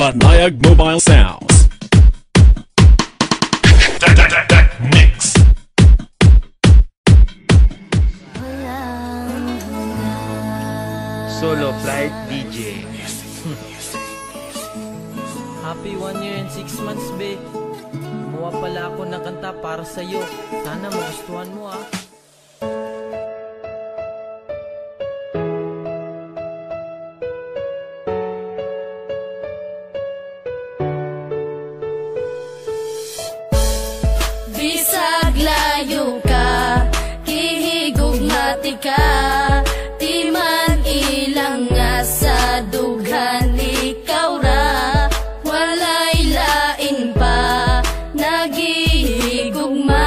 Banayag Mobile Sounds. Mix. Solo Flight DJ. Happy 1 year and 6 months, be. Gumawa pala ako ng kanta para sa'yo. Sana magustuhan mo, ah. Bisag layo ka, kihigugmati ka, di man ilang nga sa dughan ikaw ra, walay lain pa, nagihigugma,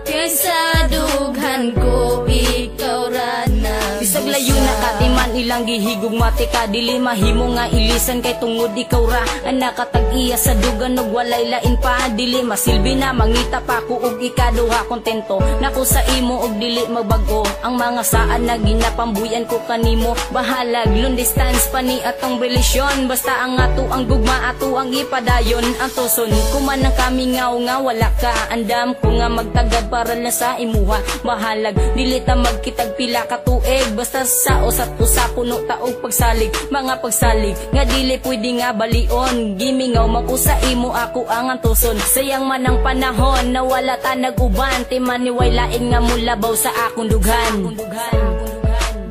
kaysa dughan ko ikaw ra na. Bisag layo na ka, di man ilang gihigugmati ka, dili mahimo nga ilisan kay tungod ikaw ra, anak katag-iya sa dugan ug walay lain pa, dili masilbi na mangita pa ko ug ikaduha kontento nako sa imo ug dili magbago ang mga saan na ginapambuyan ko kanimo, bahalag long distance pa ni atong relasyon, basta ang ato ang gugma ato ang ipadayon, ang tuson kuman ang kami nga wala ka, andam ko nga magtagad para na sa imuha, bahalag dili ta magkitag pila ka tuig, basta sa usat usa puno taog pagsalig, mga pagsalig nga dili pwede nga balion, gimingaw makusa imo ako ang antuson, sayang man ang panahon na wala ta nag-uban, timan ni way lain nga mulabaw sa akong dughan.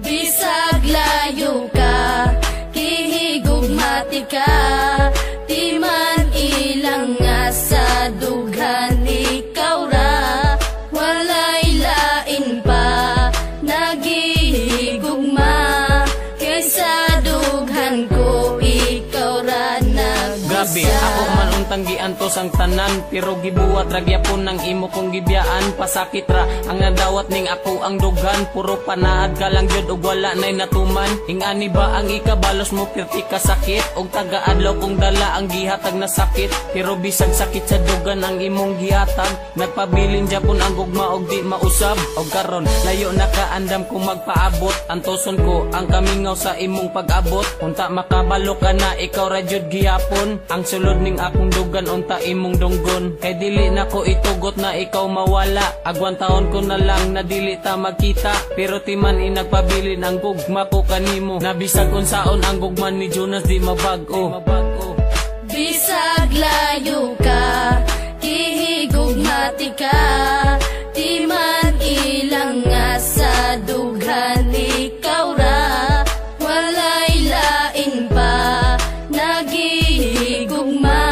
Bisag layo ka, kihigugmati ka, di man ilang nga sa dughan ikaw ra, walay lain pa, nagihigugma, kaysa dughan ko ikaw ra nagbisa. Grabe, ako man untang giantos ang tanan, pero gibuhat ra gyapon ng imo kong gibiyaan, pasakit ra ang nadawat ning ako ang dugan, puro panaad ka lang jud ug wala nay natuman, ingani ba ang ikabalos mo pirti ka sakit, ug taga-adlaw kong dala ang gihatag na sakit, pero bisag sakit sa dugan ang imong gihatag, nagpabilin japon ang gugma og di mausab, og karon layo na kaandam kung magpaabot, antoson ko ang kamingaw sa imong pag-abot, unta makabalo ka na ikaw ra jud gihapon, ang sulod ning akong dugan unta imong dunggon, kay dili na ko itugot na ikaw mawala, agwan taon ko na lang na dili ta magkita, pero timan inagpabilin ang gugma ko kanimo, nabisag unsaon ang gugma ni Jonas di mabag-o. Bisag layo ka, kihigugmati ka, di man ilang nga sa dughan ikaw ra, walay lain pa, nagihigugma,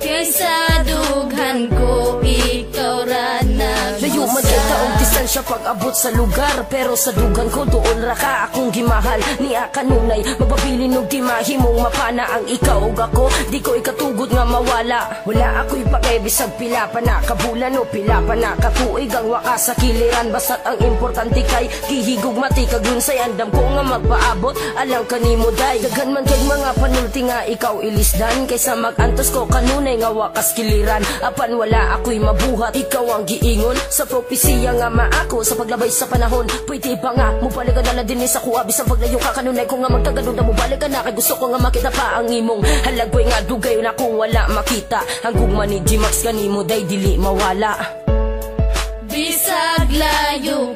kaysa dughan ko ikaw ra nagbisa. Layo magkita og distansya pag-abot sa lugar, pero sa dugan ko doon ra ka akong gimahal, niya kanunay magpabilin og di mahimong mapana ang ikaw ug ako, di ko ikatugod nga mawala, wala ako'y pakebisag pila pa na kabulan o pila pa na katuig ang wakas sa kiliran, basta't ang importante kay kihigugmati kag lunsay, andam ko nga magpaabot alang kanimo day, daghan man kay mga panulti nga ikaw ilisdan, kaysa magantos ko kanunay nga wakas kiliran, apan wala ako'y mabuhat, ikaw ang giingon sa propesiya nga maako sa paglabay sa panahon, pwede ba nga mubalik ka na din sa kuha, bisang paglayo ka kanunay ko nga magtagadong na mubalik ka na, kay gusto ko nga makita pa ang imong halagway nga dugay na kung wala makita, ang gugma ni G-Max kanimo day dili mawala. Bisag layo